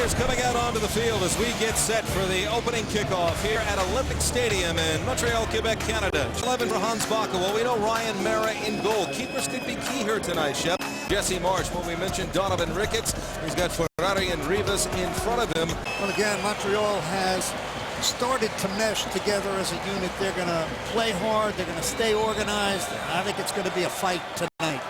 players coming out onto the field as we get set for the opening kickoff here at Olympic Stadium in Montreal, Quebec, Canada. 11 for Hans Baca. Well, we know Ryan Meara in goal. Keepers could be key here tonight, Shep. Jesse Marsh, when we mentioned Donovan Ricketts, he's got Ferrari and Rivas in front of him. Well, again, Montreal has started to mesh together as a unit. They're going to play hard. They're going to stay organized. I think it's going to be a fight tonight.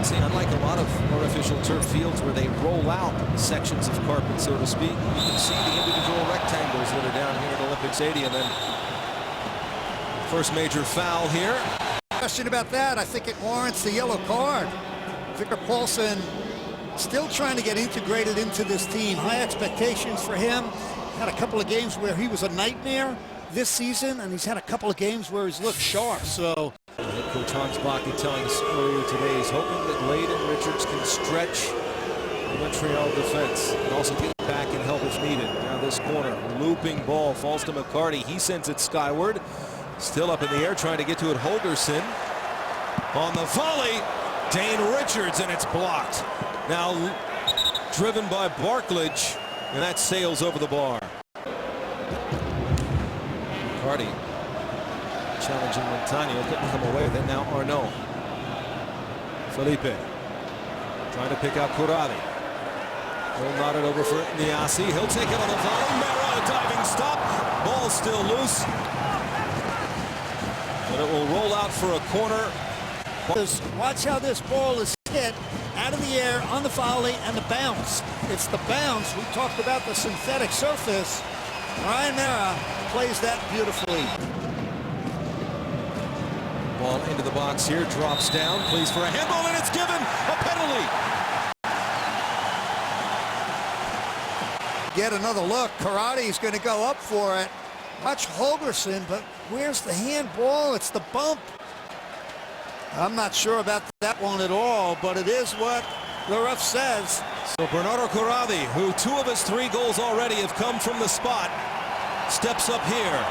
See, unlike a lot of artificial turf fields where they roll out sections of carpet, so to speak, you can see the individual rectangles that are down here at Olympic Stadium. And first major foul here. Question about that. I think it warrants the yellow card. Victor Paulson still trying to get integrated into this team. High expectations for him. Had a couple of games where he was a nightmare this season, and he's had a couple of games where he's looked sharp. So head coach Hans Baca telling us earlier today he's hoping that Lade and Richards can stretch the Montreal defense and also get back and help if needed. Now this corner, looping ball falls to McCarty. He sends it skyward. Still up in the air, trying to get to it. Holgerson on the volley. Dane Richards, and it's blocked. Now driven by Barklage, and that sails over the bar. McCarty challenging Montano, couldn't come away with it. Now Arnaud. Felipe trying to pick out Corradi. He'll nod it over for Niasi. He'll take it on the volley. Meara, a diving stop. Ball still loose. But it will roll out for a corner. Watch how this ball is hit out of the air on the volley and the bounce. It's the bounce. We talked about the synthetic surface. Ryan Meara plays that beautifully. Ball into the box here, drops down, pleads for a handball, and it's given a penalty. Get another look. Corradi's going to go up for it. Watch Holgerson, but where's the handball? It's the bump. I'm not sure about that one at all, but it is what the ref says. So Bernardo Corradi, who 2 of his 3 goals already have come from the spot, steps up here.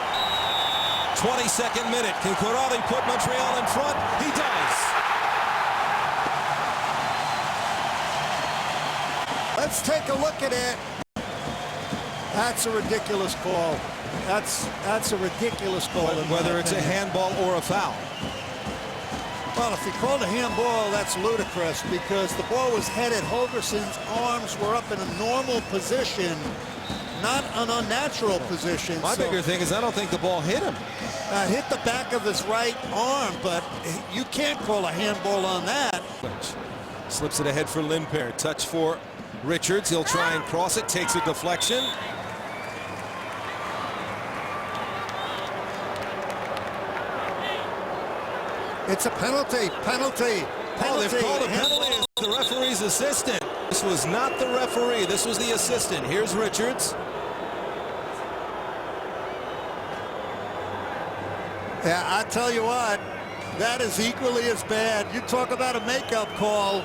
22nd minute. Can Corradi put Montreal in front? He does. Let's take a look at it. That's a ridiculous call. That's a ridiculous call. Whether it's a handball or a foul. Well, if he called a handball, that's ludicrous because the ball was headed. Holgerson's arms were up in a normal position, not an unnatural position. My bigger thing is I don't think the ball hit him. Hit the back of his right arm, but you can't call a handball on that. Slips it ahead for Lindpere. Touch for Richards. He'll try and cross it. Takes a deflection. It's a penalty. Penalty. Oh, they've called a penalty as the referee's assistant. This was not the referee. This was the assistant. Here's Richards. Yeah, I tell you what, that is equally as bad. You talk about a makeup call.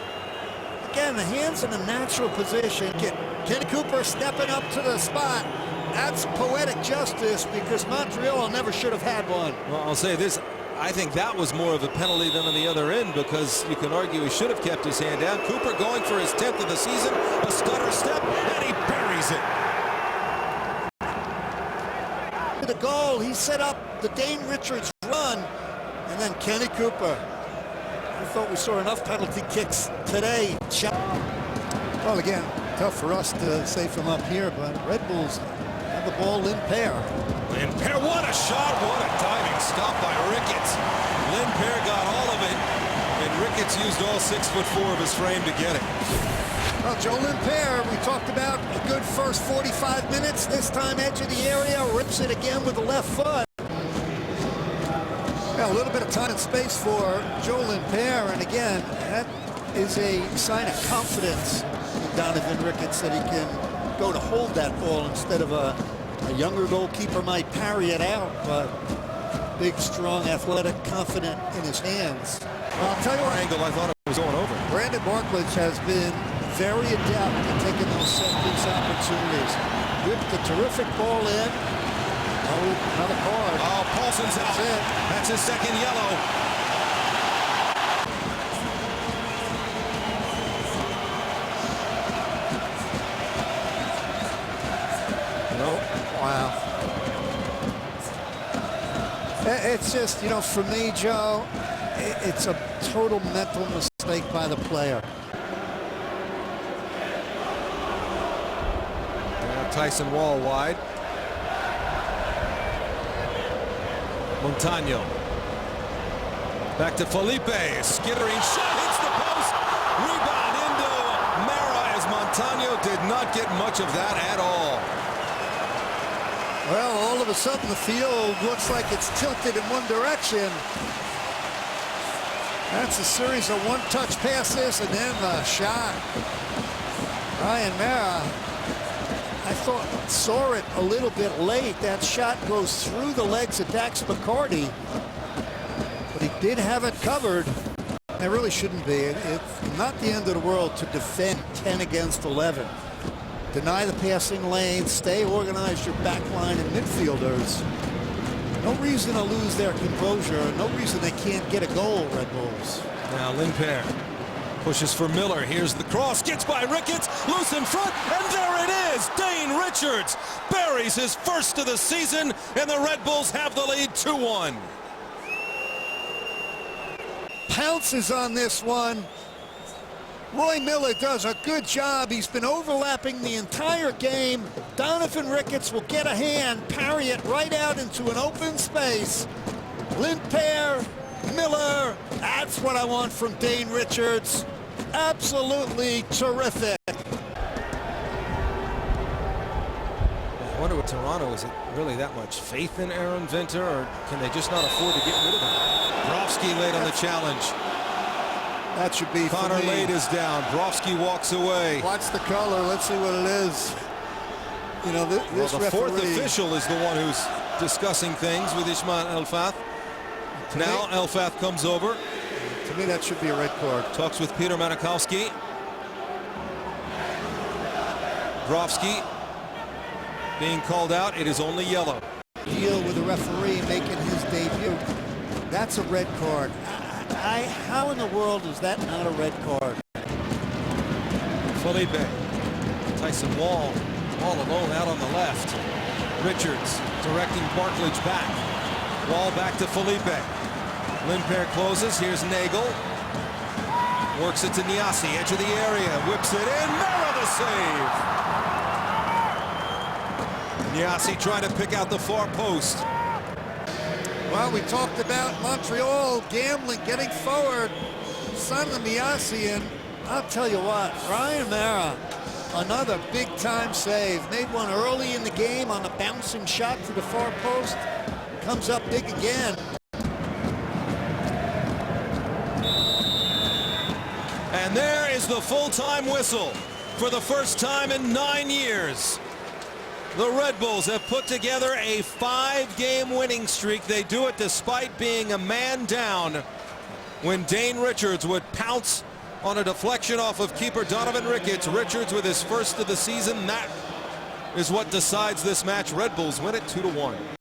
Again, the hand's in a natural position. Kenny Cooper stepping up to the spot. That's poetic justice because Montreal never should have had one. Well, I'll say this. I think that was more of a penalty than on the other end because you can argue he should have kept his hand down. Cooper going for his 10th of the season. A stutter step, and he buries it. The goal, he set up the Dane Richards run, and then Kenny Cooper. I thought we saw enough penalty kicks today. Well, again, tough for us to say from up here, but Red Bulls have the ball. Lindpere. Lindpere, what a shot, what a diving stop by Ricketts. Lindpere got all of it, and Ricketts used all 6'4" of his frame to get it. Well, Joe Lindpere, we talked about a good first 45 minutes. This time, edge of the area, rips it again with the left foot. Yeah, a little bit of time and space for Joe Lindpere, and again, that is a sign of confidence in Donovan Ricketts that he can go to hold that ball instead of a younger goalkeeper might parry it out, but big, strong, athletic, confident in his hands. Well, I'll tell you what, Angle, I thought it was going over. Brandon Barklage has been very adept at taking those set-piece opportunities. Whipped a terrific ball in. Oh, another card. Oh, Paulson's out. That's it. That's his second yellow. it's just, you know, for me, Joe, it's a total mental mistake by the player. Tyson Wall wide. Montano. Back to Felipe. Skittering shot hits the post. Rebound into Meara as Montano did not get much of that at all. Well, all of a sudden the field looks like it's tilted in one direction. That's a series of one-touch passes and then the shot. Ryan Meara, I thought, saw it a little bit late. That shot goes through the legs of Dax McCarty, but he did have it covered. It really shouldn't be. It's not the end of the world to defend 10 against 11. Deny the passing lane, stay organized your back line and midfielders. No reason to lose their composure. No reason they can't get a goal, Red Bulls. Now Lindpere pushes for Miller. Here's the cross. Gets by Ricketts. Loose in front. And there it is. Dane Richards buries his first of the season. And the Red Bulls have the lead 2-1. Pounces on this one. Roy Miller does a good job. He's been overlapping the entire game. Donovan Ricketts will get a hand, parry it right out into an open space. Lindpere, Miller, that's what I want from Dane Richards. Absolutely terrific. I wonder what Toronto, is it really that much faith in Aaron Vinter, or can they just not afford to get rid of him? Brofsky late on the challenge. That should be Connor for me. Lade is down. Brofsky walks away. Watch the color. Let's see what it is. You know, this the referee, fourth official is the one who's discussing things with Ishmael Elfath. Now Elfath comes over. To me, that should be a red card. Talks with Peter Manikowski. Brofsky being called out. It is only yellow. Deal with the referee making his debut. That's a red card. How in the world is that not a red card? Felipe. Tyson Wall all alone out on the left. Richards directing Barklage back. Wall back to Felipe. Lindpere closes. Here's Nagel. Works it to Niasse. Edge of the area. Whips it in. Meara the save. Niasse trying to pick out the far post. Well, we talked about Montreal gambling, getting forward. Son of Niasse, and I'll tell you what, Ryan Meara, another big-time save. Made one early in the game on a bouncing shot to the far post. Comes up big again. And there is the full-time whistle for the first time in 9 years. The Red Bulls have put together a 5-game winning streak. They do it despite being a man down when Dane Richards would pounce on a deflection off of keeper Donovan Ricketts. Richards with his first of the season. That is what decides this match. Red Bulls win it 2-1.